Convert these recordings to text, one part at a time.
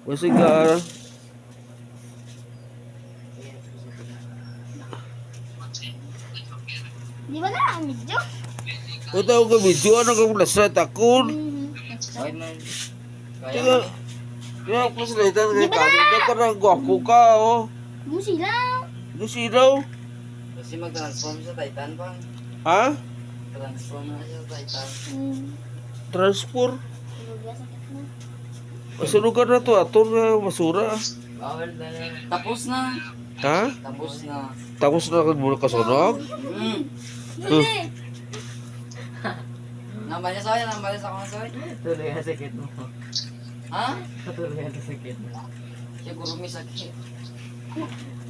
Masigar. Di ba na ang medyo? Kung tawag ka video, ano ka mula sa takon? Kaya man. Kaya, kaya ako sa laitan kay kanina ka na gwapo ka, oh. Musilaw. Ano silaw? Kasi mag-transform sa Titan pa. Ha? Transform na siya sa Titan. Transport? Sakit na. Masunugan na to, ato nga basura. Bawal na yan. Tapos na. Ha? Tapos na. Tapos na kag mula kasunog? Dali. Nambalya sa kanya, nambalya sa kanya soy. Tuloy ang sakit mo. Ha? Tuloy ang sakit mo. Siya guro may sakit.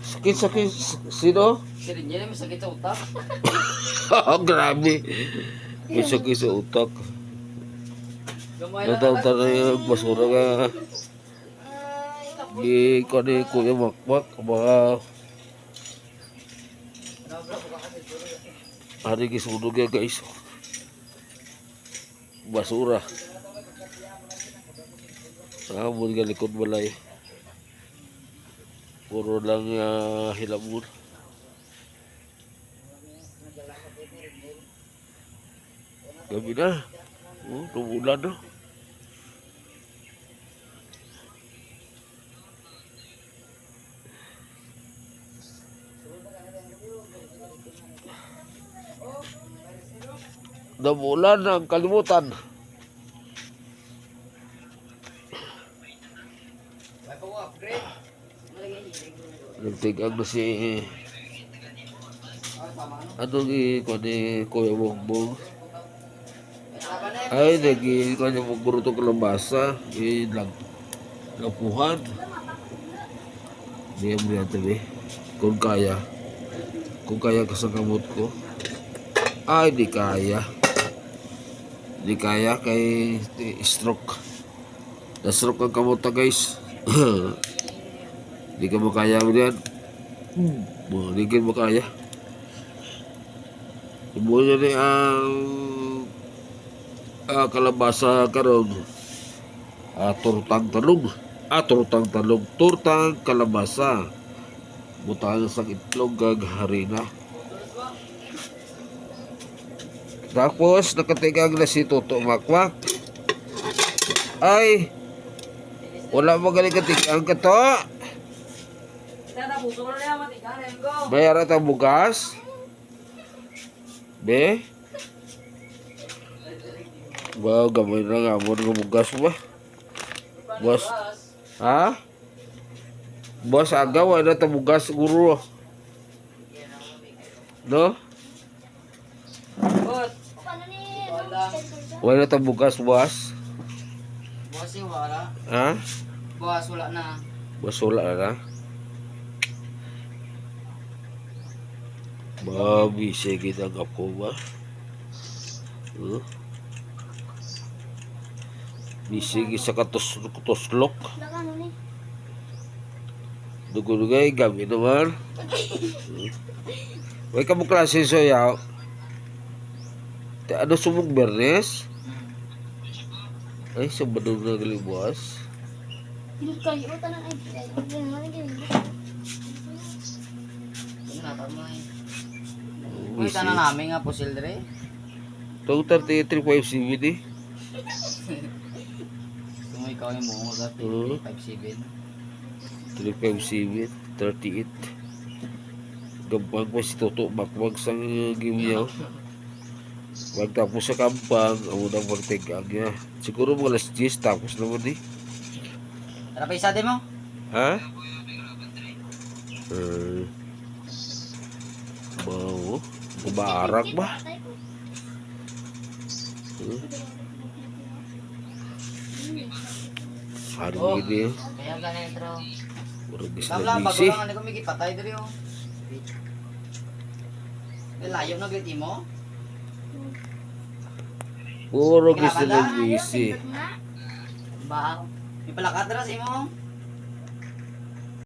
Sakit-sakit, sino? Si Rinjel may sakit sa utak. Oh, grabe. May sakit sa utak. Gamay lang Natawag na yung basura nga. Di ko ni Kuya Makmak, mga hari kisunog yan guys. Basura. Muli ka likod balay. Puro lang hilabon. Gabi na. Oh, tumulan na. Namulan ang kalimutan. Nagtigang na si ano ni Kuya Bongbong. Ay, kanya mo buruto kalabasa. Lapuhan. Diyan mo yan tabi. Kung kaya. Kung kaya ka sa kamot ko. Ay, di kaya. Di kaya kay stroke. Na-stroke ang kamot guys. Di ka mo kaya mo yan. Di ka mo kaya. Ibunya ni ang kalabasa karon. Turtang talong. Turtang talong. Turtang kalabasa. Butang sa itlog kag harina. Tapos nakatigag na si Toto Makmak. Ay, wala mo galing katigang ka to. Bayara ta bugas. Be? Wow, gamay na nga mo ng bugas ba? Boss. Ha? Boss, agaw, wala ta bugas siguro. No? Bot. Paano ni? Wala. Wala ta bugas, boss. Bukas yung wala. Ha? Bukas wala na. Boss, wala na. Mabisi kita ako ba? Bisig sa katuslok. Ano ni? Dugay gabi naman. Way ka mo klase so yaw. Ano sumog Bernes? Ay, sabado na gali buwas. Hindi kayo tanang ay. Hindi mo lagi. Yun na, tama eh. Uy, tanang namin nga po sildre. Tawag 33.5 CBD. Kung ikaw yung mo sa 57. 35 CBD. 38. Gampang pa si Toto Makmak sa gimyaw. Magtapos sa kampang, ang unang magtigang niya. Siguro mga alas 10, tapos naman eh. Tara pa isa din mo? Ha? Mau, kumarak ba? Hari ini, Kaya ganyan bro. urang gis Kabla, na bago busy. lang ano kumikit patay dito yung. Layo na gliti mo? Puro gis na busy. Ba? May palakat na sa imo?